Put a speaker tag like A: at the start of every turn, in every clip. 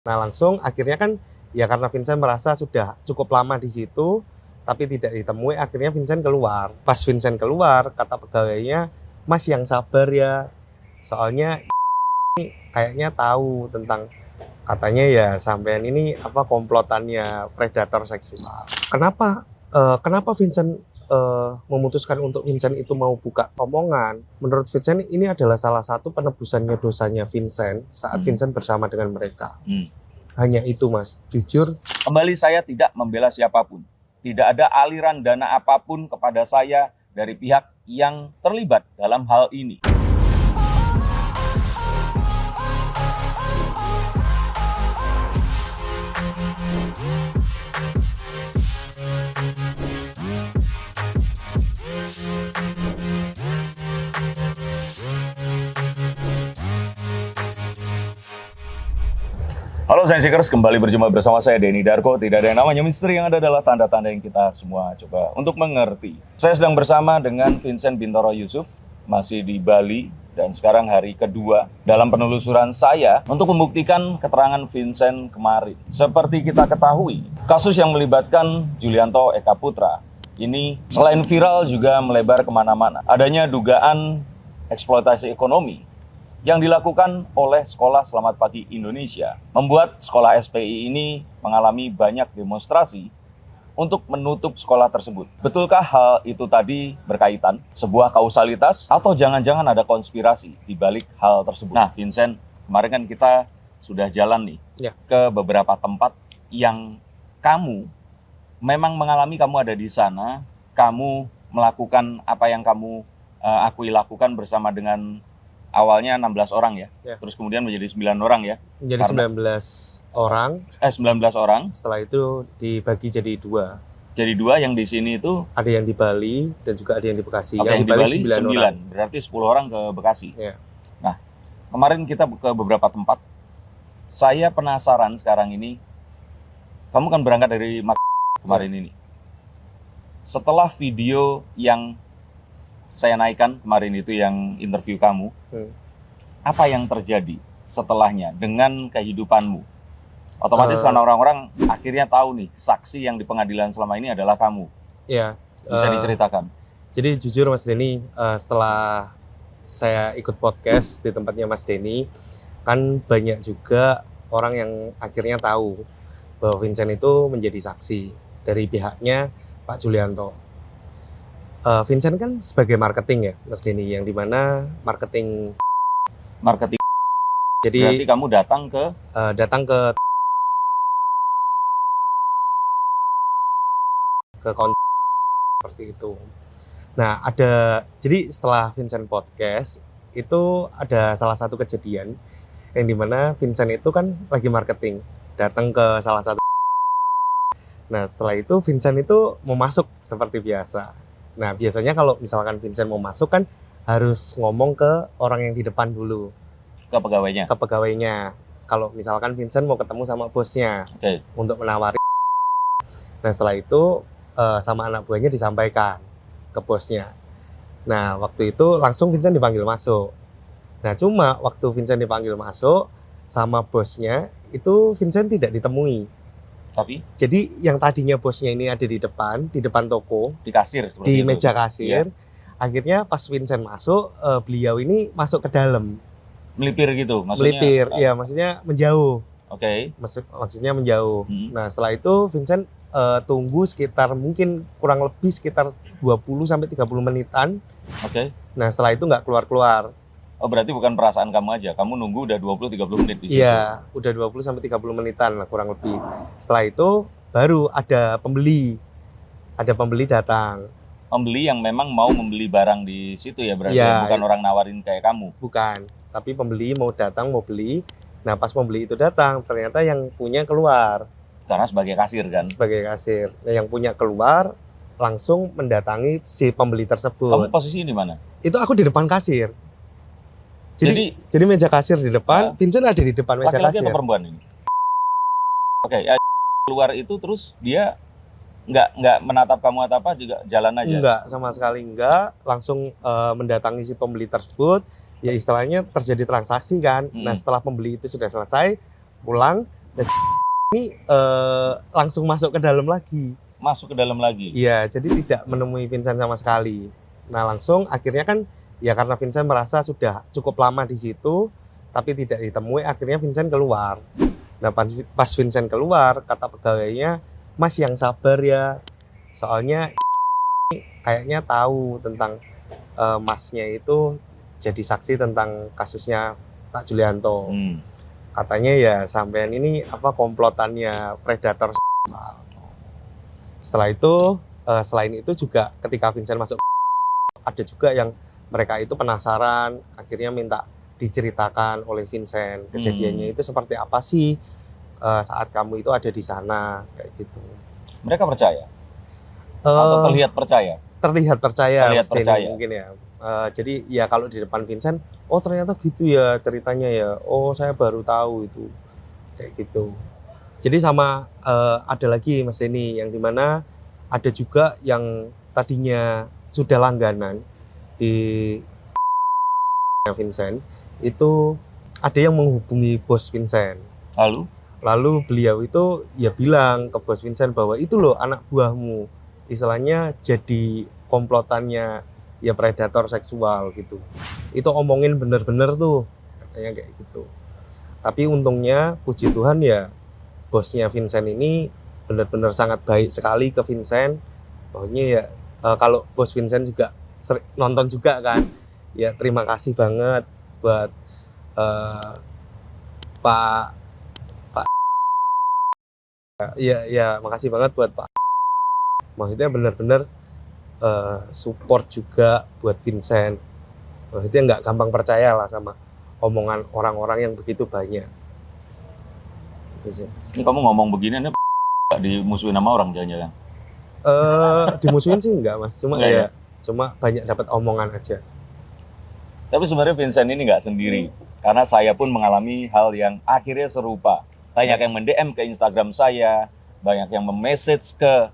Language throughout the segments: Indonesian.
A: Nah langsung akhirnya kan ya karena Vincent merasa sudah cukup lama di situ tapi tidak ditemui, akhirnya Vincent keluar. Pas Vincent keluar, kata pegawainya, "Mas yang sabar ya, soalnya kayaknya tahu tentang katanya ya sampean ini komplotannya predator seksual." Kenapa Vincent memutuskan untuk Vincent itu mau buka omongan? Menurut Vincent ini adalah salah satu penebusannya dosanya Vincent saat Vincent bersama dengan mereka. Hanya itu Mas, jujur.
B: Kembali, saya tidak membela siapapun. Tidak ada aliran dana apapun kepada saya dari pihak yang terlibat dalam hal ini. Halo Science-Seekers, kembali berjumpa bersama saya Denny Darko. Tidak ada yang namanya misteri, yang ada adalah tanda-tanda yang kita semua coba untuk mengerti. Saya sedang bersama dengan Vincent Bintoro Yusuf, masih di Bali, dan sekarang hari kedua dalam penelusuran saya untuk membuktikan keterangan Vincent kemarin. Seperti kita ketahui, kasus yang melibatkan Julianto Eka Putra ini selain viral juga melebar kemana-mana. Adanya dugaan eksploitasi ekonomi yang dilakukan oleh Sekolah Selamat Pagi Indonesia membuat sekolah SPI ini mengalami banyak demonstrasi untuk menutup sekolah tersebut. Betulkah hal itu tadi berkaitan? Sebuah kausalitas atau jangan-jangan ada konspirasi di balik hal tersebut? Nah, Vincent, kemarin kan kita sudah jalan nih ke beberapa tempat yang kamu memang mengalami, kamu ada di sana, kamu melakukan apa yang kamu akui lakukan bersama dengan awalnya 16 orang ya, terus kemudian menjadi 9 orang ya.
A: Menjadi 19 orang.
B: 19 orang.
A: Setelah itu dibagi jadi 2.
B: Jadi 2, yang di sini itu
A: ada yang di Bali dan juga ada yang di Bekasi.
B: Yang di Bali 9 orang. Berarti 10 orang ke Bekasi. Nah, kemarin kita ke beberapa tempat. Saya penasaran sekarang ini, kamu kan berangkat dari kemarin ini. Setelah video yang saya naikkan kemarin itu, yang interview kamu, apa yang terjadi setelahnya dengan kehidupanmu? Otomatis kan orang-orang akhirnya tahu nih, saksi yang di pengadilan selama ini adalah kamu.
A: Iya.
B: Bisa diceritakan?
A: Jadi jujur Mas Denny, setelah saya ikut podcast di tempatnya Mas Denny, kan banyak juga orang yang akhirnya tahu bahwa Vincent itu menjadi saksi dari pihaknya Pak Julianto. Vincent kan sebagai marketing ya Mas Denny, yang dimana marketing. Jadi
B: berarti kamu datang ke
A: seperti itu. Nah jadi setelah Vincent podcast itu ada salah satu kejadian yang dimana Vincent itu kan lagi marketing, datang ke salah satu. Nah setelah itu Vincent itu mau masuk seperti biasa. Nah biasanya kalau misalkan Vincent mau masuk kan harus ngomong ke orang yang di depan dulu.
B: Ke pegawainya? Ke
A: pegawainya. Kalau misalkan Vincent mau ketemu sama bosnya untuk menawari. Nah setelah itu sama anak buahnya disampaikan ke bosnya. Nah waktu itu langsung Vincent dipanggil masuk. Nah cuma waktu Vincent dipanggil masuk sama bosnya itu Vincent tidak ditemui.
B: Tapi?
A: Jadi yang tadinya bosnya ini ada di depan toko,
B: di kasir,
A: di meja kasir. Akhirnya pas Vincent masuk, beliau ini masuk ke dalam.
B: Melipir gitu maksudnya?
A: Melipir, iya maksudnya menjauh.
B: Maksudnya
A: menjauh. Nah setelah itu Vincent tunggu sekitar mungkin kurang lebih sekitar 20-30 menitan. Nah setelah itu nggak keluar-keluar.
B: Oh berarti bukan perasaan kamu aja, kamu nunggu udah 20-30 menit di situ?
A: Iya, udah 20-30 menitan lah kurang lebih. Setelah itu baru ada pembeli datang.
B: Pembeli yang memang mau membeli barang di situ ya berarti, bukan orang nawarin kayak kamu?
A: Bukan, tapi pembeli mau datang, mau beli. Nah pas pembeli itu datang, ternyata yang punya keluar.
B: Karena sebagai kasir kan? Sebagai
A: kasir. Nah, yang punya keluar, langsung mendatangi si pembeli tersebut.
B: Kamu posisi di mana?
A: Itu aku di depan kasir. Jadi meja kasir di depan, Vincent ada di depan meja kasir.
B: Laki-laki atau perempuan ini? Keluar itu terus dia nggak menatap kamu atau apa, juga jalan aja?
A: Enggak, sama sekali enggak. Langsung mendatangi si pembeli tersebut. Ya istilahnya terjadi transaksi kan. Nah setelah pembeli itu sudah selesai, pulang, Nah, ini langsung masuk ke dalam lagi.
B: Masuk ke dalam lagi.
A: Iya, jadi tidak menemui Vincent sama sekali. Nah, langsung akhirnya kan ya karena Vincent merasa sudah cukup lama di situ, tapi tidak ditemui, akhirnya Vincent keluar. Nah, pas Vincent keluar, kata pegawainya, Mas yang sabar ya, soalnya kayaknya tahu tentang masnya itu jadi saksi tentang kasusnya Pak Julianto. Katanya ya sampean ini apa komplotannya predator. Setelah itu, selain itu juga ketika Vincent masuk, ada juga yang mereka itu penasaran, akhirnya minta diceritakan oleh Vincent kejadiannya itu seperti apa sih saat kamu itu ada di sana, kayak gitu.
B: Mereka percaya? Atau terlihat percaya?
A: Terlihat percaya,
B: Terlihat percaya.
A: mungkin ya. Jadi ya kalau di depan Vincent, oh ternyata gitu ya ceritanya ya, oh saya baru tahu itu, kayak gitu. Jadi sama ada lagi Mas Denny yang dimana ada juga yang tadinya sudah langganan di Vincent, itu ada yang menghubungi bos Vincent. Lalu beliau itu ya bilang ke bos Vincent bahwa itu loh anak buahmu, istilahnya jadi komplotannya ya predator seksual gitu. Itu omongin bener-bener tuh, katanya kayak gitu. Tapi untungnya puji Tuhan ya bosnya Vincent ini benar-benar sangat baik sekali ke Vincent. Pokoknya ya kalau bos Vincent juga nonton juga kan, ya terima kasih banget buat Pak ya makasih banget buat Pak. Maksudnya benar-benar support juga buat Vincent. Maksudnya nggak gampang percaya lah sama omongan orang-orang yang begitu banyak.
B: Ini kamu ngomong begini, ini dimusuhin sama orang jangan-jangan?
A: Dimusuhin sih enggak Mas, cuma cuma banyak dapat omongan aja.
B: Tapi sebenarnya Vincent ini nggak sendiri, karena saya pun mengalami hal yang akhirnya serupa. Banyak yang mend-DM ke Instagram saya, banyak yang memessage ke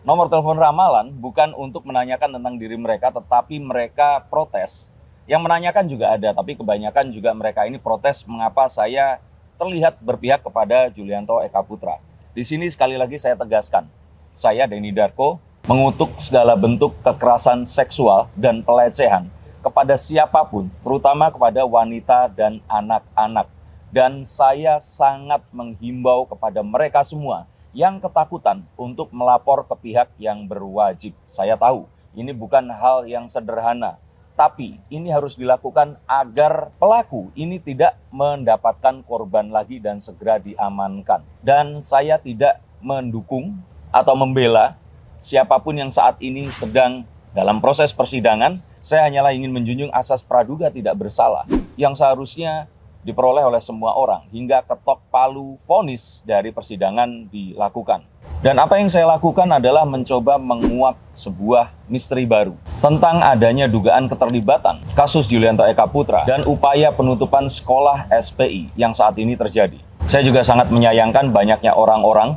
B: nomor telepon ramalan, bukan untuk menanyakan tentang diri mereka, tetapi mereka protes. Yang menanyakan juga ada, tapi kebanyakan juga mereka ini protes mengapa saya terlihat berpihak kepada Julianto Eka Putra. Di sini sekali lagi saya tegaskan, saya Denny Darko mengutuk segala bentuk kekerasan seksual dan pelecehan kepada siapapun, terutama kepada wanita dan anak-anak. Dan saya sangat menghimbau kepada mereka semua yang ketakutan untuk melapor ke pihak yang berwajib. Saya tahu ini bukan hal yang sederhana, tapi ini harus dilakukan agar pelaku ini tidak mendapatkan korban lagi dan segera diamankan. Dan saya tidak mendukung atau membela siapapun yang saat ini sedang dalam proses persidangan. Saya hanyalah ingin menjunjung asas praduga tidak bersalah yang seharusnya diperoleh oleh semua orang hingga ketok palu vonis dari persidangan dilakukan. Dan apa yang saya lakukan adalah mencoba menguak sebuah misteri baru tentang adanya dugaan keterlibatan kasus Julianto Eka Putra dan upaya penutupan sekolah SPI yang saat ini terjadi. Saya juga sangat menyayangkan banyaknya orang-orang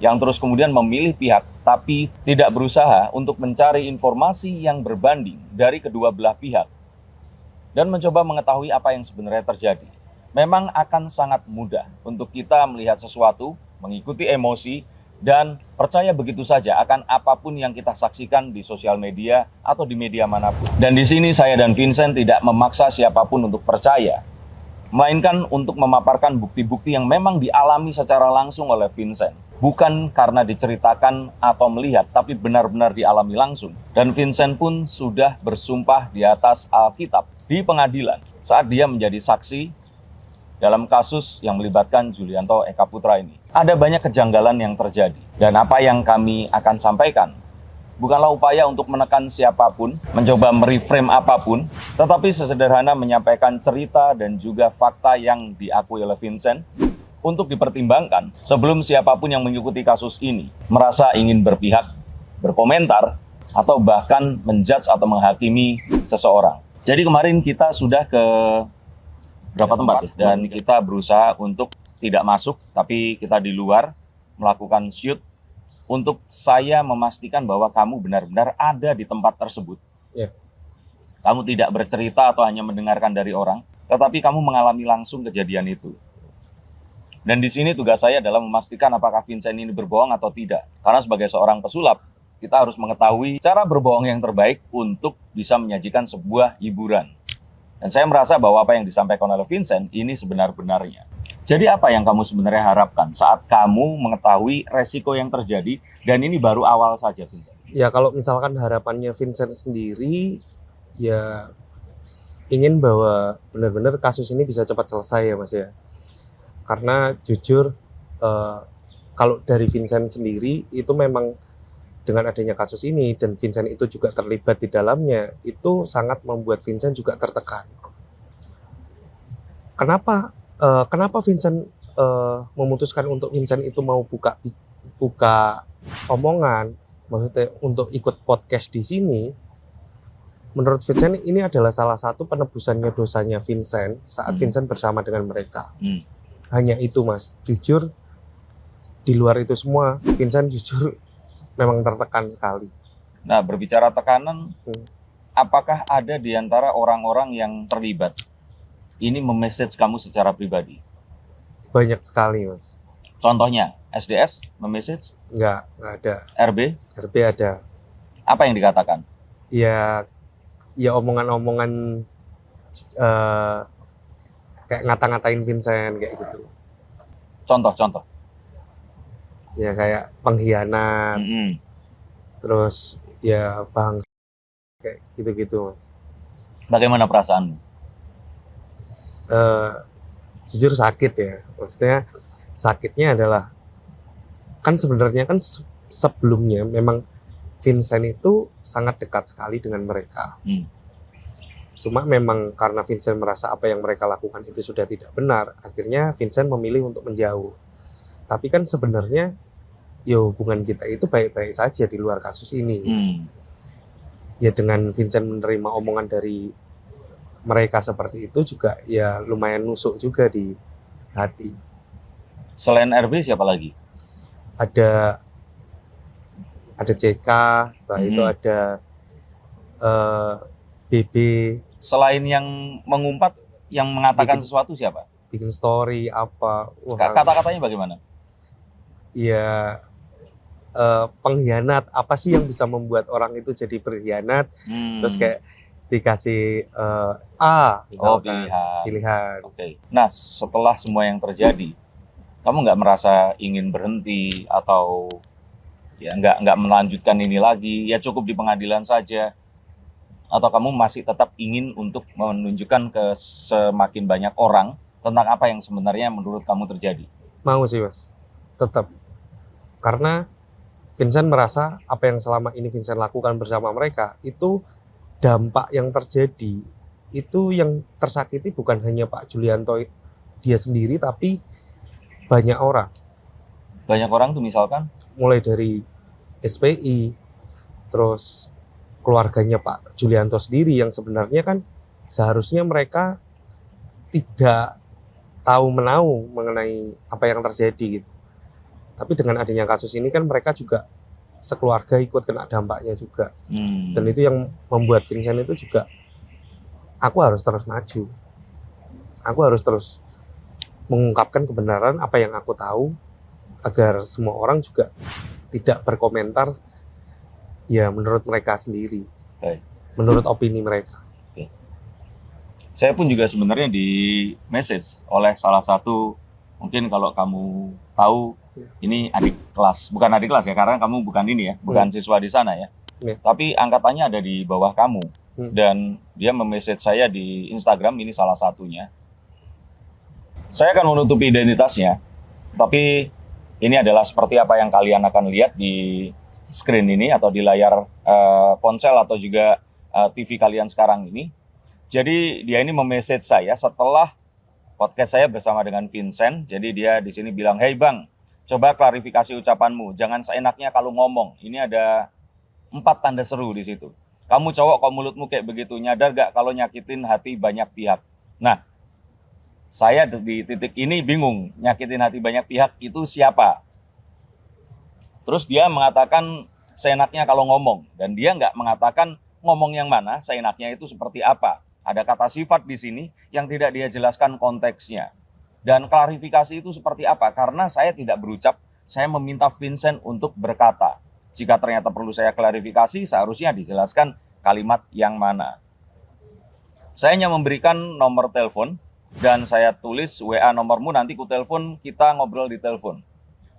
B: yang terus kemudian memilih pihak tapi tidak berusaha untuk mencari informasi yang berbanding dari kedua belah pihak dan mencoba mengetahui apa yang sebenarnya terjadi. Memang akan sangat mudah untuk kita melihat sesuatu, mengikuti emosi, dan percaya begitu saja akan apapun yang kita saksikan di sosial media atau di media manapun. Dan di sini saya dan Vincent tidak memaksa siapapun untuk percaya, melainkan untuk memaparkan bukti-bukti yang memang dialami secara langsung oleh Vincent. Bukan karena diceritakan atau melihat, tapi benar-benar dialami langsung. Dan Vincent pun sudah bersumpah di atas Alkitab di pengadilan saat dia menjadi saksi dalam kasus yang melibatkan Julianto Eka Putra ini. Ada banyak kejanggalan yang terjadi. Dan apa yang kami akan sampaikan bukanlah upaya untuk menekan siapapun, mencoba mereframe apapun, tetapi sesederhana menyampaikan cerita dan juga fakta yang diakui oleh Vincent untuk dipertimbangkan sebelum siapapun yang mengikuti kasus ini merasa ingin berpihak, berkomentar, atau bahkan menjudge atau menghakimi seseorang. Jadi kemarin kita sudah ke berapa tempat ya? Dan kita berusaha untuk tidak masuk, tapi kita di luar melakukan shoot untuk saya memastikan bahwa kamu benar-benar ada di tempat tersebut. Kamu tidak bercerita atau hanya mendengarkan dari orang, tetapi kamu mengalami langsung kejadian itu. Dan di sini tugas saya adalah memastikan apakah Vincent ini berbohong atau tidak. Karena sebagai seorang pesulap, kita harus mengetahui cara berbohong yang terbaik untuk bisa menyajikan sebuah hiburan. Dan saya merasa bahwa apa yang disampaikan oleh Vincent ini sebenar-benarnya. Jadi apa yang kamu sebenarnya harapkan saat kamu mengetahui resiko yang terjadi dan ini baru awal saja, Vincent?
A: Ya kalau misalkan harapannya Vincent sendiri, ya ingin bahwa benar-benar kasus ini bisa cepat selesai ya Mas ya. Karena jujur kalau dari Vincent sendiri itu memang dengan adanya kasus ini dan Vincent itu juga terlibat di dalamnya, itu sangat membuat Vincent juga tertekan. Kenapa Vincent memutuskan untuk Vincent itu mau buka omongan, maksudnya untuk ikut podcast di sini? Menurut Vincent ini adalah salah satu penebusannya dosanya Vincent saat Vincent bersama dengan mereka. Hanya itu Mas, jujur di luar itu semua Vincent jujur memang tertekan sekali.
B: Nah, berbicara tekanan, apakah ada di antara orang-orang yang terlibat ini memessage kamu secara pribadi?
A: Banyak sekali Mas.
B: Contohnya, SDS memessage?
A: Enggak ada. RB ada.
B: Apa yang dikatakan?
A: Ya omongan-omongan kayak ngata-ngatain Vincent kayak gitu.
B: Contoh.
A: Ya kayak pengkhianat. Terus ya bang kayak gitu-gitu Mas.
B: Bagaimana perasaanmu?
A: Jujur sakit ya. Maksudnya sakitnya adalah kan sebenarnya kan sebelumnya memang Vincent itu sangat dekat sekali dengan mereka. Cuma memang karena Vincent merasa apa yang mereka lakukan itu sudah tidak benar, akhirnya Vincent memilih untuk menjauh. Tapi kan sebenarnya ya hubungan kita itu baik-baik saja di luar kasus ini. Ya dengan Vincent menerima omongan dari mereka seperti itu juga ya lumayan nusuk juga di hati.
B: Selain RB siapa lagi?
A: Ada CK, setelah itu ada BB.
B: Selain yang mengumpat, yang mengatakan sesuatu siapa?
A: Bikin story apa?
B: Kata-katanya bagaimana?
A: Ya pengkhianat. Apa sih yang bisa membuat orang itu jadi berkhianat? Terus kayak dikasih misalkan, pilihan.
B: Oke. Nah, setelah semua yang terjadi, kamu nggak merasa ingin berhenti atau ya nggak melanjutkan ini lagi, ya cukup di pengadilan saja, atau kamu masih tetap ingin untuk menunjukkan ke semakin banyak orang tentang apa yang sebenarnya menurut kamu terjadi?
A: Mau sih Mas, tetap. Karena Vincent merasa apa yang selama ini Vincent lakukan bersama mereka itu dampak yang terjadi, itu yang tersakiti bukan hanya Pak Julianto dia sendiri, tapi banyak orang.
B: Banyak orang tuh misalkan?
A: Mulai dari SPI, terus keluarganya Pak Julianto sendiri yang sebenarnya kan seharusnya mereka tidak tahu menahu mengenai apa yang terjadi gitu. Tapi dengan adanya kasus ini kan mereka juga sekeluarga ikut kena dampaknya juga. Dan itu yang membuat Vincent itu juga, aku harus terus maju. Aku harus terus mengungkapkan kebenaran apa yang aku tahu agar semua orang juga tidak berkomentar ya menurut mereka sendiri. Menurut opini mereka.
B: Saya pun juga sebenarnya di message oleh salah satu, mungkin kalau kamu tahu, ini adik kelas, bukan adik kelas ya, karena kamu bukan ini ya, bukan siswa di sana ya. Tapi angkatannya ada di bawah kamu. Dan dia memessage saya di Instagram, ini salah satunya. Saya akan menutupi identitasnya, tapi ini adalah seperti apa yang kalian akan lihat di screen ini atau di layar ponsel atau juga TV kalian sekarang ini. Jadi dia ini memessage saya setelah podcast saya bersama dengan Vincent. Jadi dia di sini bilang, "Hey Bang, coba klarifikasi ucapanmu. Jangan seenaknya kalau ngomong." Ini ada 4 tanda seru di situ. "Kamu cowok kok mulutmu kayak begitu? Nyadar gak kalau nyakitin hati banyak pihak?" Nah, saya di titik ini bingung. Nyakitin hati banyak pihak itu siapa? Terus dia mengatakan seenaknya kalau ngomong. Dan dia nggak mengatakan ngomong yang mana, seenaknya itu seperti apa. Ada kata sifat di sini yang tidak dia jelaskan konteksnya. Dan klarifikasi itu seperti apa? Karena saya tidak berucap, saya meminta Vincent untuk berkata. Jika ternyata perlu saya klarifikasi, seharusnya dijelaskan kalimat yang mana. Saya hanya memberikan nomor telepon dan saya tulis WA nomormu, nanti ku telepon, kita ngobrol di telepon.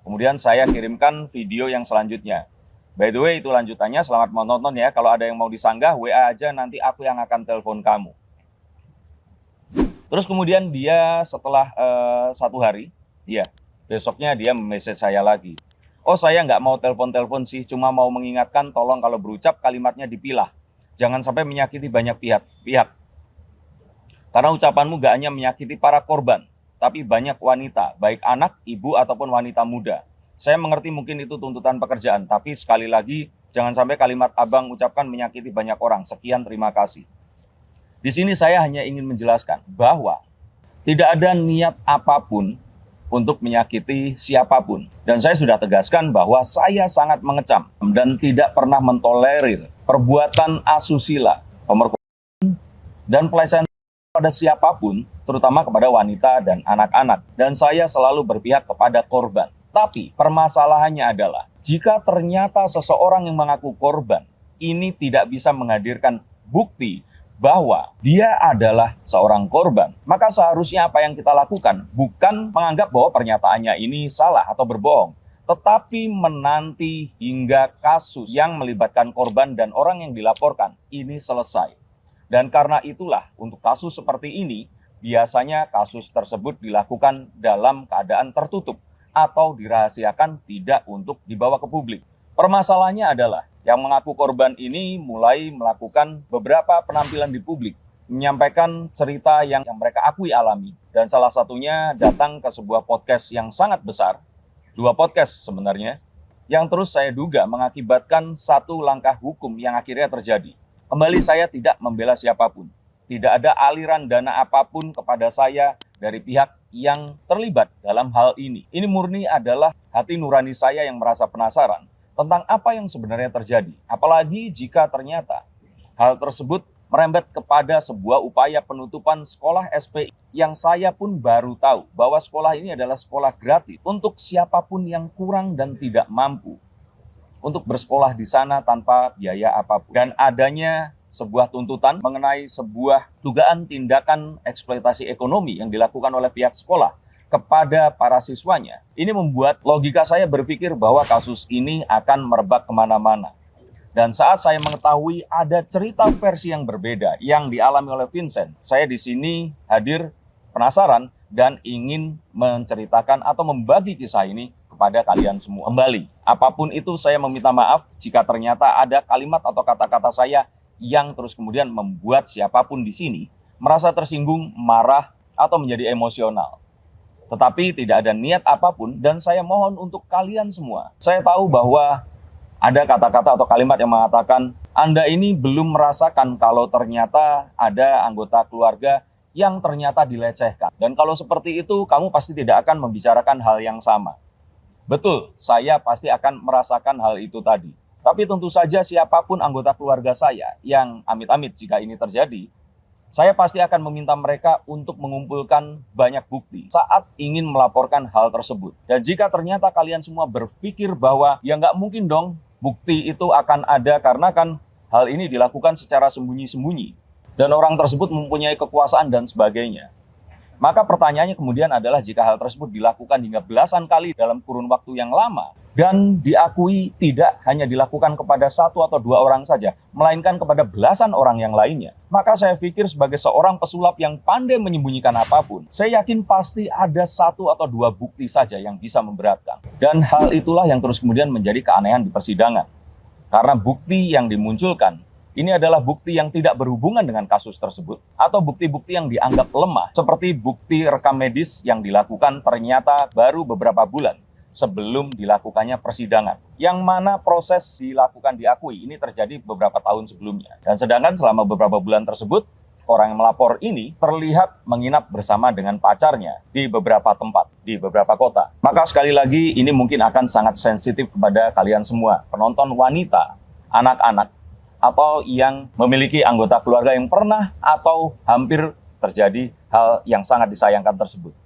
B: Kemudian saya kirimkan video yang selanjutnya. By the way, itu lanjutannya, selamat menonton ya. Kalau ada yang mau disanggah, WA aja, nanti aku yang akan telepon kamu. Terus kemudian dia setelah 1 hari, besoknya dia message saya lagi. Oh, saya nggak mau telepon-telepon sih, cuma mau mengingatkan tolong kalau berucap kalimatnya dipilah. Jangan sampai menyakiti banyak pihak. Karena ucapanmu nggak hanya menyakiti para korban, tapi banyak wanita, baik anak, ibu, ataupun wanita muda. Saya mengerti mungkin itu tuntutan pekerjaan, tapi sekali lagi, jangan sampai kalimat abang ucapkan menyakiti banyak orang. Sekian, terima kasih. Di sini saya hanya ingin menjelaskan bahwa tidak ada niat apapun untuk menyakiti siapapun. Dan saya sudah tegaskan bahwa saya sangat mengecam dan tidak pernah mentolerir perbuatan asusila, pemerkosaan, dan pelecehan pada siapapun, terutama kepada wanita dan anak-anak. Dan saya selalu berpihak kepada korban. Tapi permasalahannya adalah, jika ternyata seseorang yang mengaku korban ini tidak bisa menghadirkan bukti bahwa dia adalah seorang korban, maka seharusnya apa yang kita lakukan bukan menganggap bahwa pernyataannya ini salah atau berbohong, tetapi menanti hingga kasus yang melibatkan korban dan orang yang dilaporkan ini selesai. Dan karena itulah untuk kasus seperti ini, biasanya kasus tersebut dilakukan dalam keadaan tertutup atau dirahasiakan, tidak untuk dibawa ke publik. Permasalahannya adalah yang mengaku korban ini mulai melakukan beberapa penampilan di publik, menyampaikan cerita yang mereka akui alami. Dan salah satunya datang ke sebuah podcast yang sangat besar, 2 podcast sebenarnya, yang terus saya duga mengakibatkan satu langkah hukum yang akhirnya terjadi. Kembali, saya tidak membela siapapun. Tidak ada aliran dana apapun kepada saya dari pihak yang terlibat dalam hal ini. Ini murni adalah hati nurani saya yang merasa penasaran tentang apa yang sebenarnya terjadi. Apalagi jika ternyata hal tersebut merembet kepada sebuah upaya penutupan sekolah SPI yang saya pun baru tahu bahwa sekolah ini adalah sekolah gratis untuk siapapun yang kurang dan tidak mampu untuk bersekolah di sana tanpa biaya apapun. Dan adanya sebuah tuntutan mengenai sebuah dugaan tindakan eksploitasi ekonomi yang dilakukan oleh pihak sekolah kepada para siswanya. Ini membuat logika saya berpikir bahwa kasus ini akan merebak kemana-mana. Dan saat saya mengetahui ada cerita versi yang berbeda yang dialami oleh Vincent, saya di sini hadir penasaran dan ingin menceritakan atau membagi kisah ini kepada kalian semua. Kembali, apapun itu saya meminta maaf jika ternyata ada kalimat atau kata-kata saya yang terus kemudian membuat siapapun di sini merasa tersinggung, marah, atau menjadi emosional. Tetapi tidak ada niat apapun dan saya mohon untuk kalian semua. Saya tahu bahwa ada kata-kata atau kalimat yang mengatakan, Anda ini belum merasakan kalau ternyata ada anggota keluarga yang ternyata dilecehkan. Dan kalau seperti itu, kamu pasti tidak akan membicarakan hal yang sama. Betul, saya pasti akan merasakan hal itu tadi. Tapi tentu saja siapapun anggota keluarga saya yang amit-amit jika ini terjadi, saya pasti akan meminta mereka untuk mengumpulkan banyak bukti saat ingin melaporkan hal tersebut. Dan jika ternyata kalian semua berpikir bahwa ya nggak mungkin dong bukti itu akan ada karena kan hal ini dilakukan secara sembunyi-sembunyi dan orang tersebut mempunyai kekuasaan dan sebagainya. Maka pertanyaannya kemudian adalah jika hal tersebut dilakukan hingga belasan kali dalam kurun waktu yang lama dan diakui tidak hanya dilakukan kepada 1 atau 2 orang saja, melainkan kepada belasan orang yang lainnya, maka saya pikir sebagai seorang pesulap yang pandai menyembunyikan apapun, saya yakin pasti ada 1 atau 2 bukti saja yang bisa memberatkan. Dan hal itulah yang terus kemudian menjadi keanehan di persidangan. Karena bukti yang dimunculkan ini adalah bukti yang tidak berhubungan dengan kasus tersebut atau bukti-bukti yang dianggap lemah seperti bukti rekam medis yang dilakukan ternyata baru beberapa bulan sebelum dilakukannya persidangan, yang mana proses dilakukan diakui ini terjadi beberapa tahun sebelumnya. Dan sedangkan selama beberapa bulan tersebut, orang yang melapor ini terlihat menginap bersama dengan pacarnya di beberapa tempat, di beberapa kota. Maka sekali lagi ini mungkin akan sangat sensitif kepada kalian semua, penonton wanita, anak-anak, atau yang memiliki anggota keluarga yang pernah atau hampir terjadi hal yang sangat disayangkan tersebut.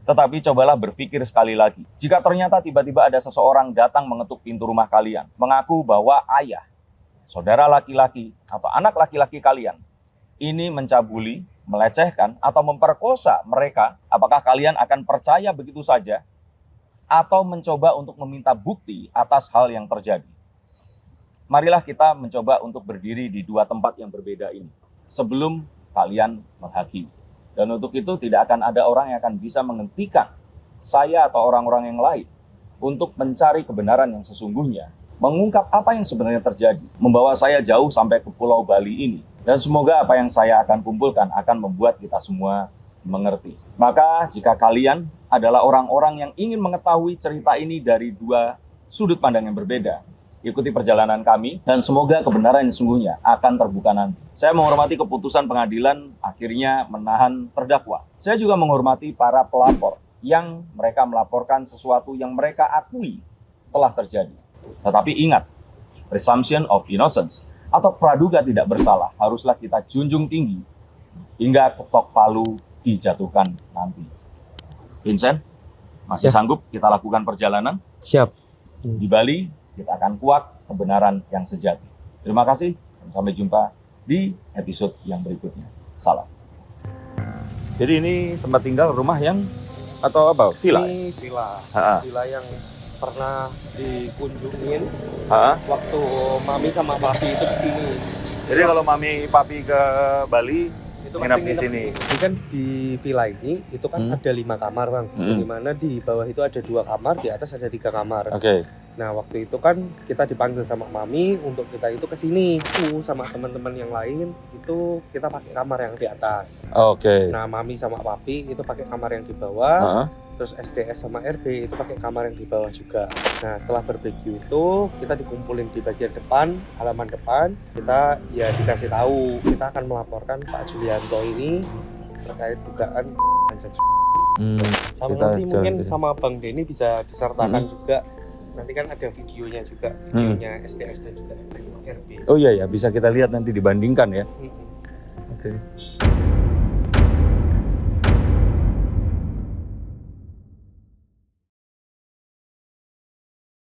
B: Tetapi cobalah berpikir sekali lagi. Jika ternyata tiba-tiba ada seseorang datang mengetuk pintu rumah kalian, mengaku bahwa ayah, saudara laki-laki, atau anak laki-laki kalian ini mencabuli, melecehkan, atau memperkosa mereka, apakah kalian akan percaya begitu saja? Atau mencoba untuk meminta bukti atas hal yang terjadi? Marilah kita mencoba untuk berdiri di dua tempat yang berbeda ini sebelum kalian menghakimi. Dan untuk itu tidak akan ada orang yang akan bisa menghentikan saya atau orang-orang yang lain untuk mencari kebenaran yang sesungguhnya, mengungkap apa yang sebenarnya terjadi, membawa saya jauh sampai ke Pulau Bali ini. Dan semoga apa yang saya akan kumpulkan akan membuat kita semua mengerti. Maka jika kalian adalah orang-orang yang ingin mengetahui cerita ini dari dua sudut pandang yang berbeda, ikuti perjalanan kami dan semoga kebenaran yang sesungguhnya akan terbuka nanti. Saya menghormati keputusan pengadilan akhirnya menahan terdakwa. Saya juga menghormati para pelapor yang mereka melaporkan sesuatu yang mereka akui telah terjadi. Tetapi ingat, presumption of innocence atau praduga tidak bersalah haruslah kita junjung tinggi hingga ketok palu dijatuhkan nanti. Vincent, masih sanggup kita lakukan perjalanan?
A: Siap.
B: Di Bali, kita akan kuak kebenaran yang sejati. Terima kasih dan sampai jumpa di episode yang berikutnya. Salam. Jadi ini tempat tinggal rumah yang atau apa? Villa?
A: Ini villa.
B: Ha-ha.
A: Villa yang pernah dikunjungin
B: Ha-ha.
A: waktu mami sama papi itu kesini.
B: Jadi kalau mami papi ke Bali,
A: Itu
B: nginap
A: pasti
B: di sini.
A: Jadi kan di villa ini itu kan ada 5 kamar bang. Di mana di bawah itu ada 2 kamar, di atas ada 3 kamar.
B: Oke.
A: Nah waktu itu kan kita dipanggil sama mami untuk kita itu kesini. Aku sama teman-teman yang lain itu kita pakai kamar yang di atas.
B: Oke.
A: Nah mami sama papi itu pakai kamar yang di bawah.
B: Ha-ha.
A: Terus SDS sama RB itu pakai kamar yang di bawah juga. Nah setelah barbecue itu kita dikumpulin di bagian depan, halaman depan. Kita ya dikasih tahu kita akan melaporkan Pak Julianto ini terkait dugaan sama
B: Kita
A: nanti mungkin
B: jalan.
A: sama Bang Denny bisa disertakan juga. Nanti kan ada videonya juga, videonya SDS dan juga RB.
B: Oh iya ya, bisa kita lihat nanti dibandingkan ya. Oke.